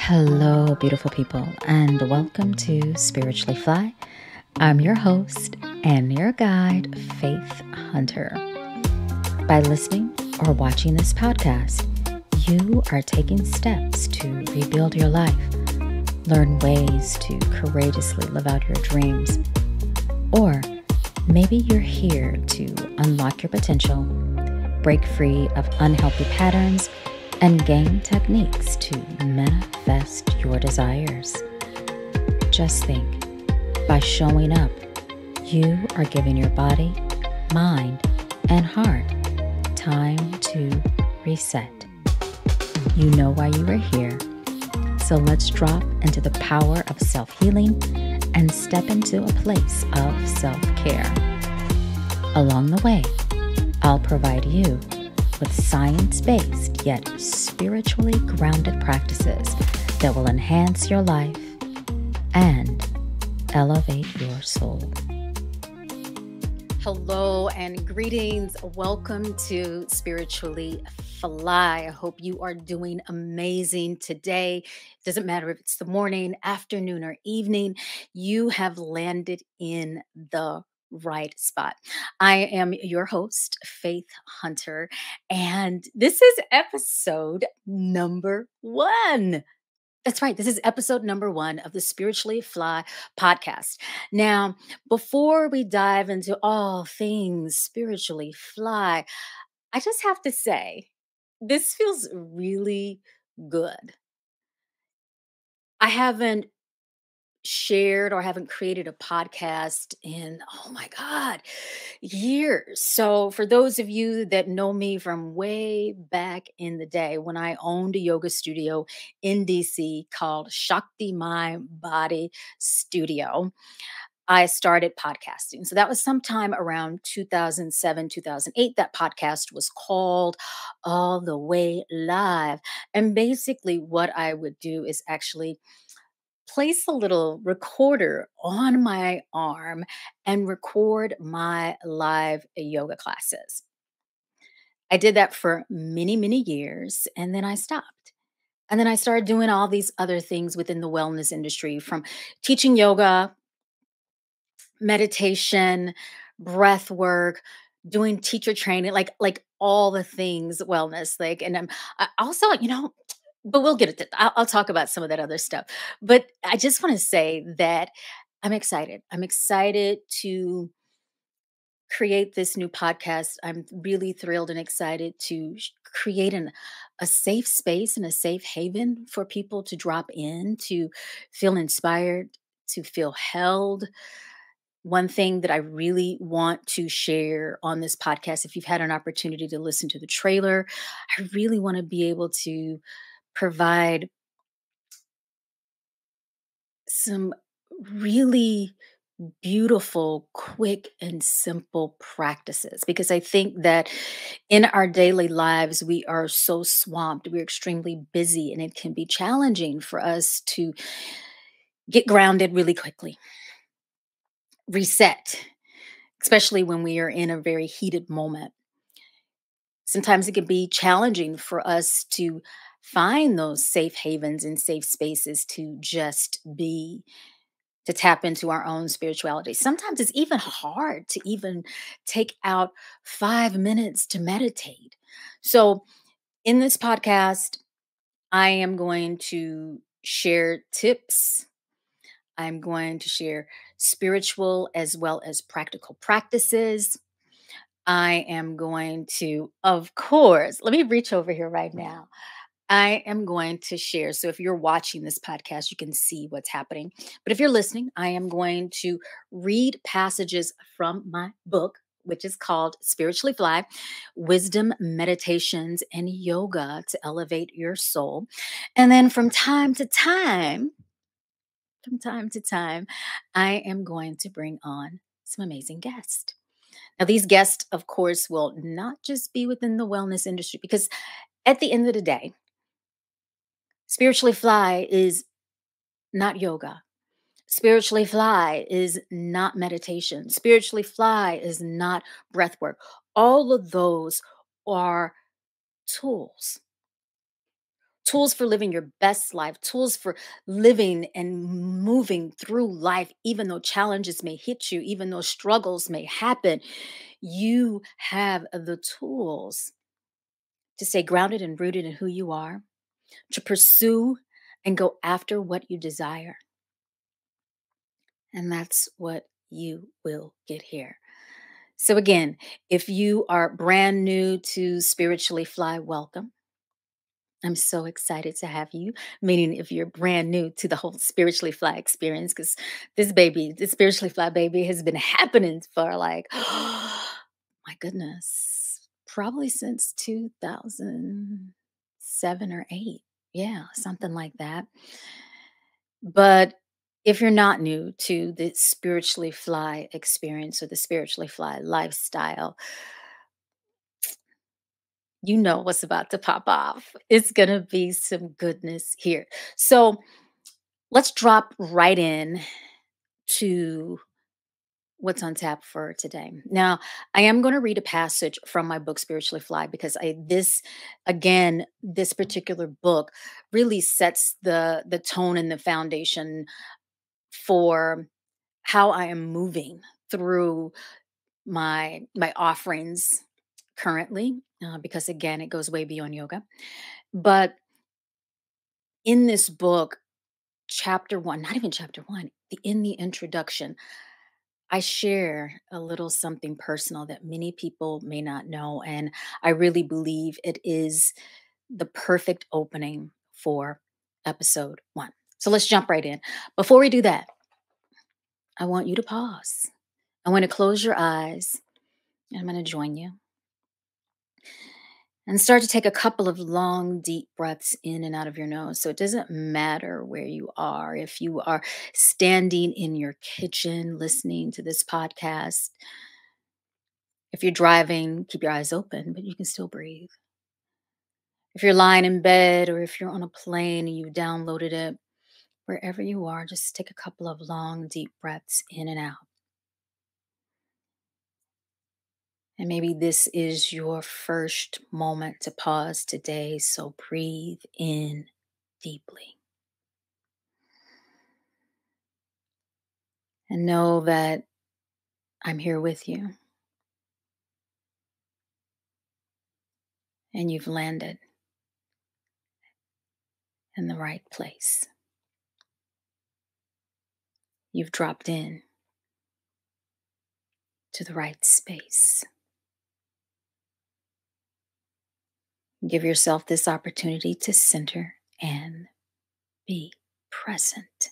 Hello, beautiful people, and welcome to Spiritually Fly. I'm your host and your guide, Faith Hunter. By listening or watching this podcast, you are taking steps to rebuild your life, learn ways to courageously live out your dreams, or maybe you're here to unlock your potential, break free of unhealthy patterns, and gain techniques to manifest your desires. Just think, by showing up, you are giving your body, mind, and heart time to reset. You know why you are here, so let's drop into the power of self-healing and step into a place of self-care. Along the way, I'll provide you with science-based yet spiritually grounded practices that will enhance your life and elevate your soul. Hello and greetings. Welcome to Spiritually Fly. I hope you are doing amazing today. Doesn't matter if it's the morning, afternoon, or evening, you have landed in the right spot. I am your host, Faith Hunter, and this is episode number 1. That's right. This is episode number 1 of the Spiritually Fly podcast. Now, before we dive into all things spiritually fly, I just have to say, this feels really good. I haven't shared or haven't created a podcast in, oh my God, years. So for those of you that know me from way back in the day when I owned a yoga studio in DC called Shakti My Body Studio, I started podcasting. So that was sometime around 2007, 2008. That podcast was called All the Way Live. And basically what I would do is actually place a little recorder on my arm and record my live yoga classes. I did that for many, many years, and then I stopped. And then I started doing all these other things within the wellness industry, from teaching yoga, meditation, breath work, doing teacher training, like all the things wellness. I also, but we'll get it. I'll talk about some of that other stuff. But I just want to say that I'm excited. I'm excited to create this new podcast. I'm really thrilled and excited to create a safe space and a safe haven for people to drop in, to feel inspired, to feel held. One thing that I really want to share on this podcast, if you've had an opportunity to listen to the trailer, I really want to be able to provide some really beautiful, quick, and simple practices, because I think that in our daily lives, we are so swamped, we're extremely busy, and it can be challenging for us to get grounded really quickly, reset, especially when we are in a very heated moment. Sometimes it can be challenging for us to find those safe havens and safe spaces to just be, to tap into our own spirituality. Sometimes it's even hard to even take out 5 minutes to meditate. So, in this podcast, I am going to share tips. I'm going to share spiritual as well as practical practices. I am going to, of course, let me reach over here right now. I am going to share. So if you're watching this podcast, you can see what's happening. But if you're listening, I am going to read passages from my book, which is called Spiritually Fly: Wisdom, Meditations, and Yoga to Elevate Your Soul. And then from time to time, I am going to bring on some amazing guests. Now, these guests, of course, will not just be within the wellness industry, because at the end of the day, Spiritually Fly is not yoga. Spiritually Fly is not meditation. Spiritually Fly is not breath work. All of those are tools. tools for living your best life, tools for living and moving through life, even though challenges may hit you, even though struggles may happen. You have the tools to stay grounded and rooted in who you are, to pursue and go after what you desire. And that's what you will get here. So, again, if you are brand new to Spiritually Fly, welcome. I'm so excited to have you. Meaning, if you're brand new to the whole Spiritually Fly experience, because this baby, this Spiritually Fly baby, has been happening for like, my goodness, probably since 2007 or 8. Yeah, something like that. But if you're not new to the Spiritually Fly experience or the Spiritually Fly lifestyle, you know what's about to pop off. It's going to be some goodness here. So let's drop right in to what's on tap for today. Now, I am going to read a passage from my book Spiritually Fly because this particular book really sets the tone and the foundation for how I am moving through my offerings currently, because again, it goes way beyond yoga. But in this book, chapter one, not even chapter one, in the introduction, I share a little something personal that many people may not know. And I really believe it is the perfect opening for episode one. So let's jump right in. Before we do that, I want you to pause. I want to close your eyes. And I'm going to join you and start to take a couple of long, deep breaths in and out of your nose. So it doesn't matter where you are. If you are standing in your kitchen listening to this podcast, if you're driving, keep your eyes open, but you can still breathe. If you're lying in bed or if you're on a plane and you downloaded it, wherever you are, just take a couple of long, deep breaths in and out. And maybe this is your first moment to pause today. So breathe in deeply. And know that I'm here with you and you've landed in the right place. You've dropped in to the right space. Give yourself this opportunity to center and be present.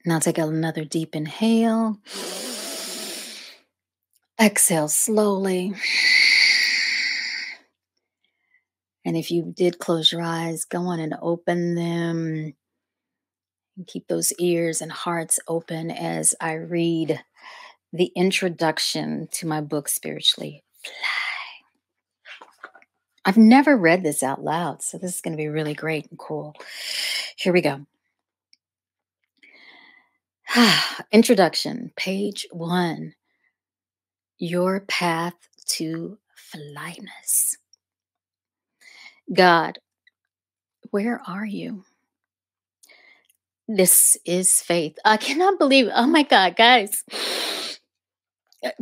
Now take another deep inhale. Exhale slowly. And if you did close your eyes, go on and open them. And keep those ears and hearts open as I read the introduction to my book, Spiritually Fly. I've never read this out loud, so this is going to be really great and cool. Here we go. Introduction, page 1. Your path to flyness. God, where are you? This is faith. I cannot believe, oh my God, guys.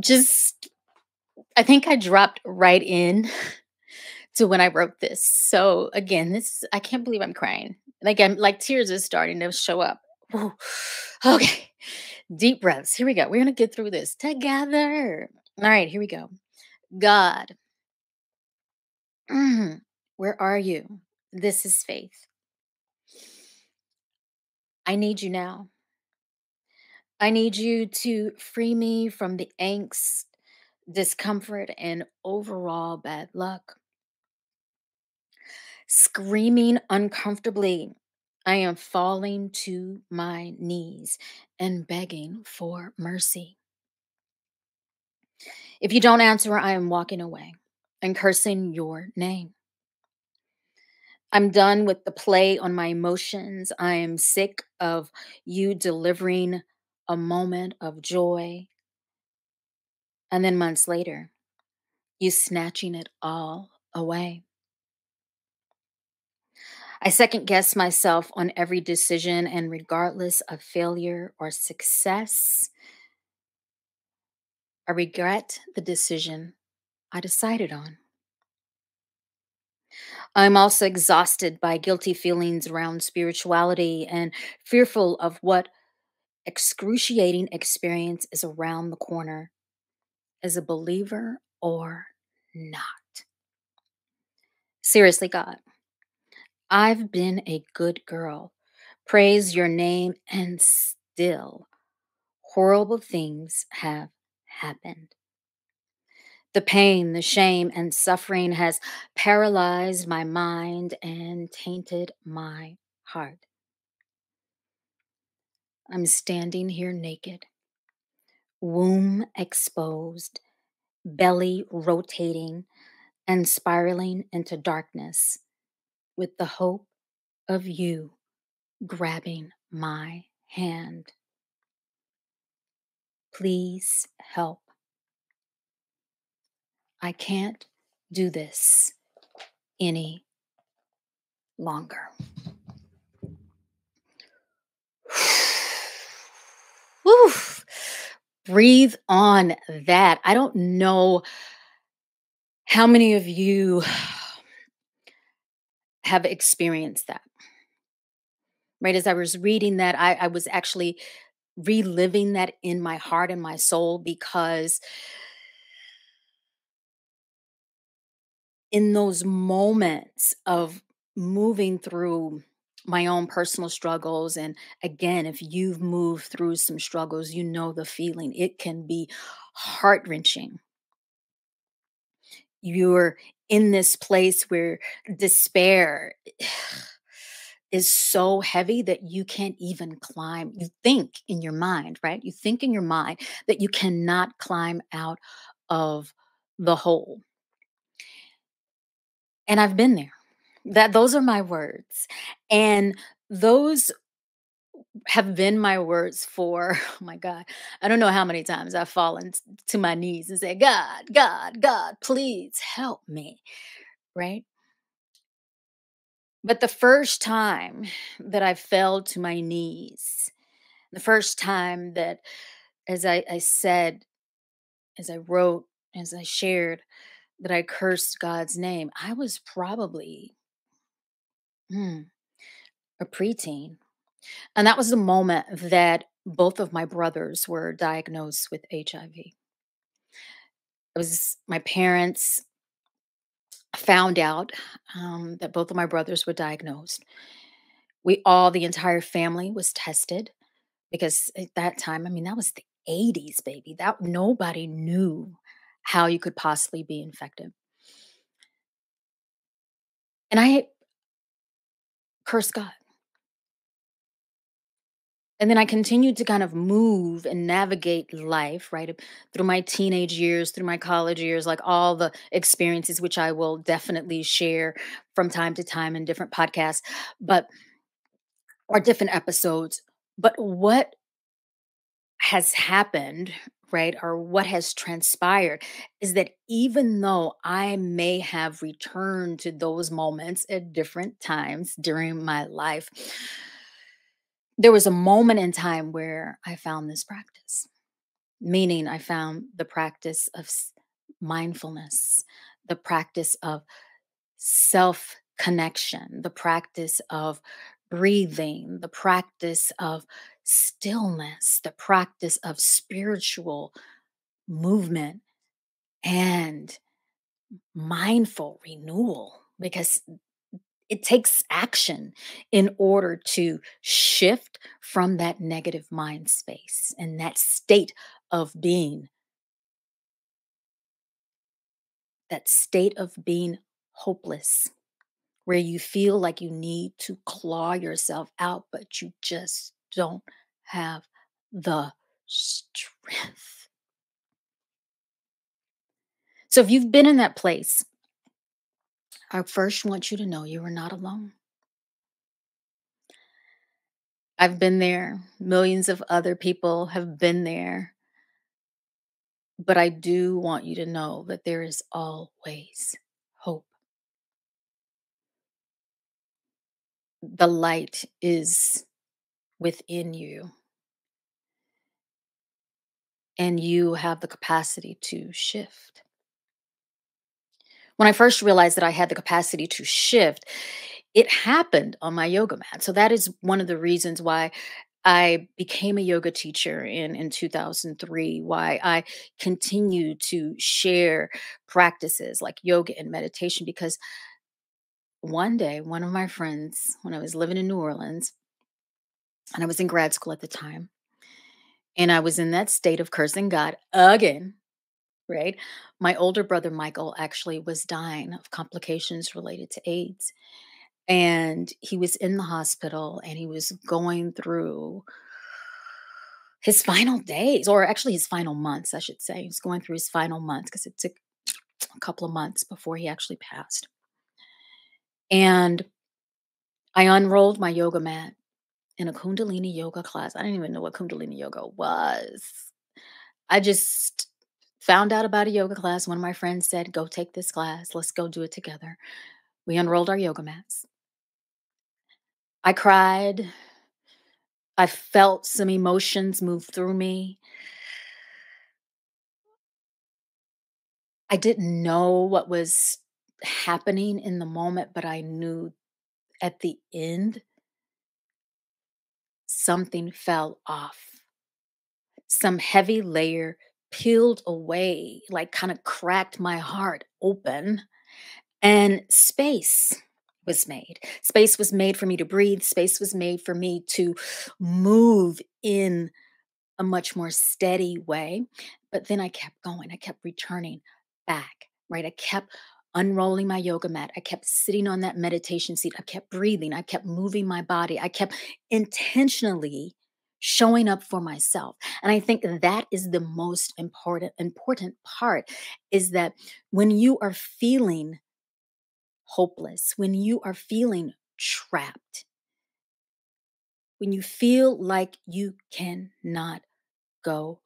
Just, I think I dropped right in to when I wrote this. So again, I can't believe I'm crying. Like I'm like tears is starting to show up. Whew. Okay. Deep breaths. Here we go. We're gonna get through this together. All right, here we go. God, where are you? This is faith. I need you now. I need you to free me from the angst, discomfort, and overall bad luck. Screaming uncomfortably, I am falling to my knees and begging for mercy. If you don't answer, I am walking away and cursing your name. I'm done with the play on my emotions. I am sick of you delivering a moment of joy and then months later, you snatching it all away. I second guess myself on every decision, and regardless of failure or success, I regret the decision I decided on. I'm also exhausted by guilty feelings around spirituality and fearful of what excruciating experience is around the corner as a believer or not. Seriously, God, I've been a good girl. Praise your name, and still horrible things have happened. The pain, the shame, and suffering has paralyzed my mind and tainted my heart. I'm standing here naked, womb exposed, belly rotating and spiraling into darkness with the hope of you grabbing my hand. Please help. I can't do this any longer. Whew. Breathe on that. I don't know how many of you have experienced that, right? As I was reading that, I was actually reliving that in my heart and my soul because in those moments of moving through my own personal struggles, and again, if you've moved through some struggles, you know the feeling. It can be heart wrenching. You're in this place where despair is so heavy that you can't even climb. You think in your mind, right? You think in your mind that you cannot climb out of the hole. And I've been there. That those are my words. And those have been my words for, oh my God, I don't know how many times I've fallen to my knees and said, God, God, God, please help me. Right. But the first time that I fell to my knees, the first time that, as I said, as I wrote, as I shared, that I cursed God's name, I was probably hmm, a preteen. And that was the moment that both of my brothers were diagnosed with HIV. It was my parents found out that both of my brothers were diagnosed. The entire family was tested because at that time, I mean, that was the 80s, baby. That nobody knew how you could possibly be infected. And I cursed God. And then I continued to kind of move and navigate life, right? Through my teenage years, through my college years, like all the experiences, which I will definitely share from time to time in different podcasts, but or different episodes. But what has happened, right, or what has transpired is that even though I may have returned to those moments at different times during my life, there was a moment in time where I found this practice, meaning I found the practice of mindfulness, the practice of self connection, the practice of breathing, the practice of stillness, the practice of spiritual movement and mindful renewal. Because it takes action in order to shift from that negative mind space and that state of being, that state of being hopeless, where you feel like you need to claw yourself out, but you just don't have the strength. So if you've been in that place, I first want you to know you are not alone. I've been there. Millions of other people have been there. But I do want you to know that there is always hope. The light is within you, and you have the capacity to shift. When I first realized that I had the capacity to shift, it happened on my yoga mat. So that is one of the reasons why I became a yoga teacher in 2003, why I continue to share practices like yoga and meditation. Because one day, one of my friends, when I was living in New Orleans, and I was in grad school at the time, and I was in that state of cursing God again, right? My older brother, Michael, actually was dying of complications related to AIDS. And he was in the hospital and he was going through his final days, or actually his final months, I should say. He was going through his final months because it took a couple of months before he actually passed. And I unrolled my yoga mat in a Kundalini yoga class. I didn't even know what Kundalini yoga was. I just found out about a yoga class. One of my friends said, "Go take this class. Let's go do it together." We unrolled our yoga mats. I cried. I felt some emotions move through me. I didn't know what was happening in the moment, but I knew at the end something fell off. Some heavy layer peeled away, like kind of cracked my heart open, and space was made. Space was made for me to breathe. Space was made for me to move in a much more steady way. But then I kept going. I kept returning back, right? I kept unrolling my yoga mat. I kept sitting on that meditation seat. I kept breathing. I kept moving my body. I kept intentionally showing up for myself. And I think that is the most important part, is that when you are feeling hopeless, when you are feeling trapped, when you feel like you cannot go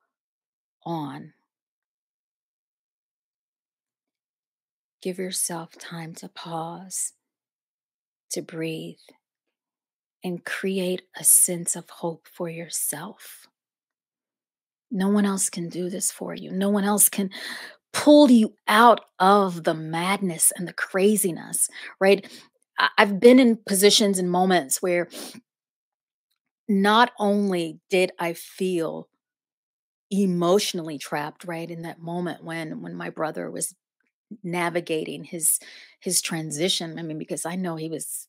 on, give yourself time to pause, to breathe, and create a sense of hope for yourself. No one else can do this for you. No one else can pull you out of the madness and the craziness, right? I've been in positions and moments where not only did I feel emotionally trapped, right, in that moment when my brother was navigating his transition. I mean, because I know he was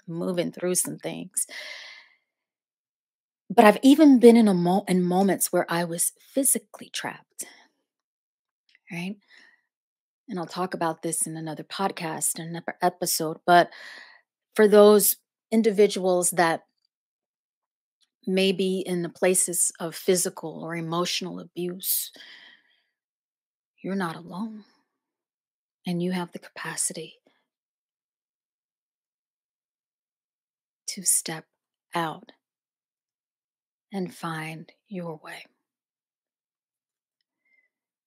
moving through some things. But I've even been in moments where I was physically trapped, right? And I'll talk about this in another podcast, in another episode. But for those individuals that may be in the places of physical or emotional abuse, you're not alone, and you have the capacity to step out and find your way.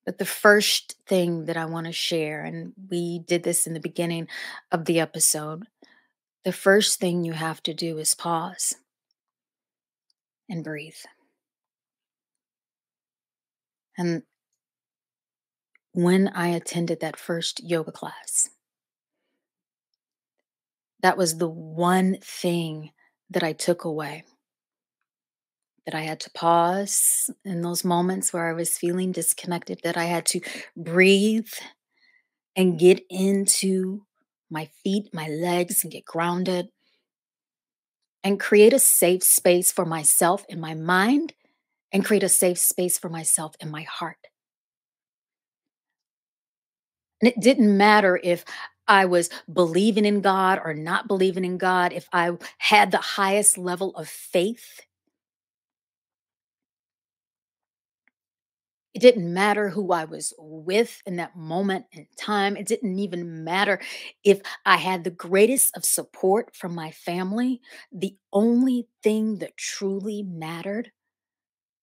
But the first thing that I want to share, and we did this in the beginning of the episode, the first thing you have to do is pause and breathe. And when I attended that first yoga class, that was the one thing that I took away, that I had to pause in those moments where I was feeling disconnected, that I had to breathe and get into my feet, my legs, and get grounded and create a safe space for myself in my mind and create a safe space for myself in my heart. And it didn't matter if I was believing in God or not believing in God, if I had the highest level of faith. It didn't matter who I was with in that moment in time. It didn't even matter if I had the greatest of support from my family. The only thing that truly mattered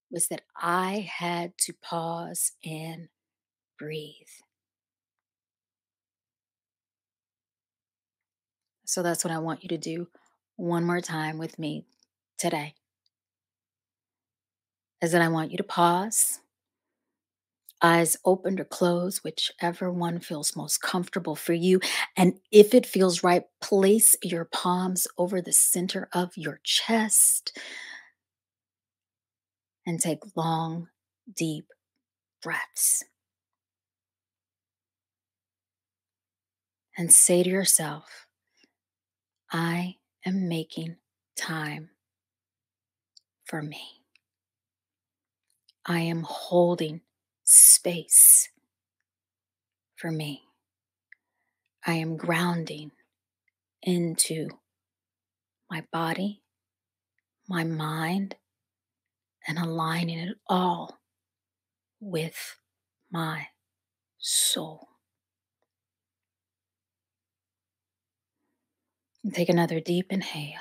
was that I had to pause and breathe. So that's what I want you to do. one more time with me today is that I want you to pause, eyes opened or closed, whichever one feels most comfortable for you. And if it feels right, place your palms over the center of your chest and take long, deep breaths. And say to yourself, I am making time for me. I am holding space for me. I am grounding into my body, my mind, and aligning it all with my soul. And take another deep inhale.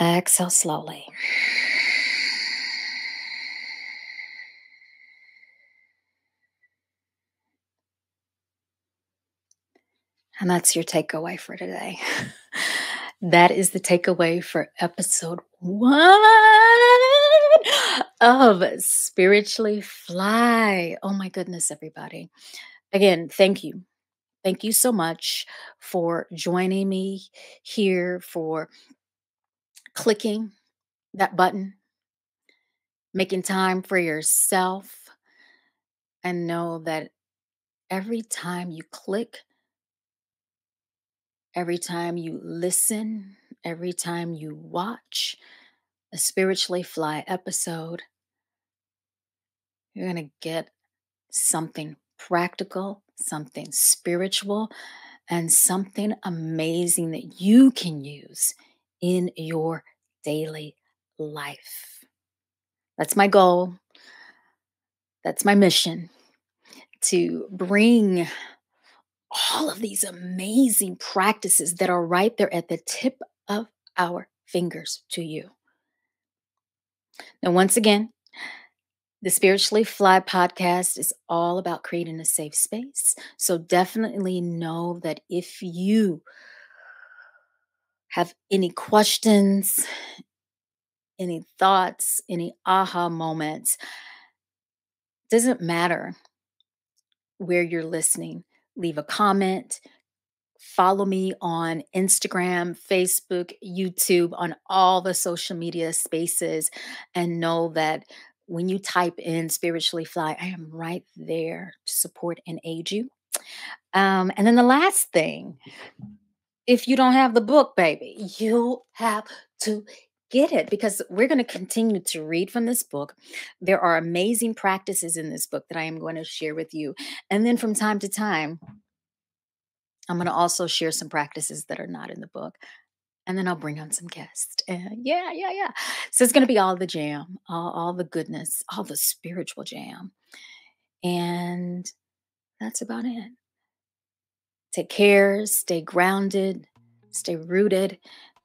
Exhale slowly. And that's your takeaway for today. That is the takeaway for episode 1 of Spiritually Fly. Oh my goodness, everybody. Again, thank you. Thank you so much for joining me here, for clicking that button, making time for yourself, and know that every time you click, every time you listen, every time you watch a Spiritually Fly episode, you're going to get something practical, something spiritual, and something amazing that you can use in your daily life. That's my goal. That's my mission, to bring all of these amazing practices that are right there at the tip of our fingers to you. Now, once again, the Spiritually Fly podcast is all about creating a safe space. So definitely know that if you have any questions, any thoughts, any aha moments, doesn't matter where you're listening, leave a comment. Follow me on Instagram, Facebook, YouTube, on all the social media spaces, and know that when you type in Spiritually Fly, I am right there to support and aid you. And then the last thing, if you don't have the book, baby, you have to get it, because we're going to continue to read from this book. There are amazing practices in this book that I am going to share with you. And then from time to time, I'm going to also share some practices that are not in the book. And then I'll bring on some guests. And yeah. So it's going to be all the jam, all the goodness, all the spiritual jam. And that's about it. Take care, stay grounded, stay rooted,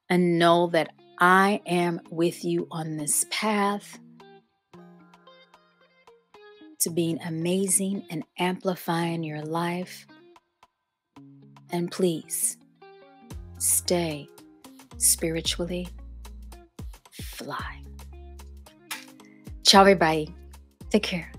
and know that I am with you on this path to being amazing and amplifying your life. And please stay spiritually fly. Ciao, everybody. Take care.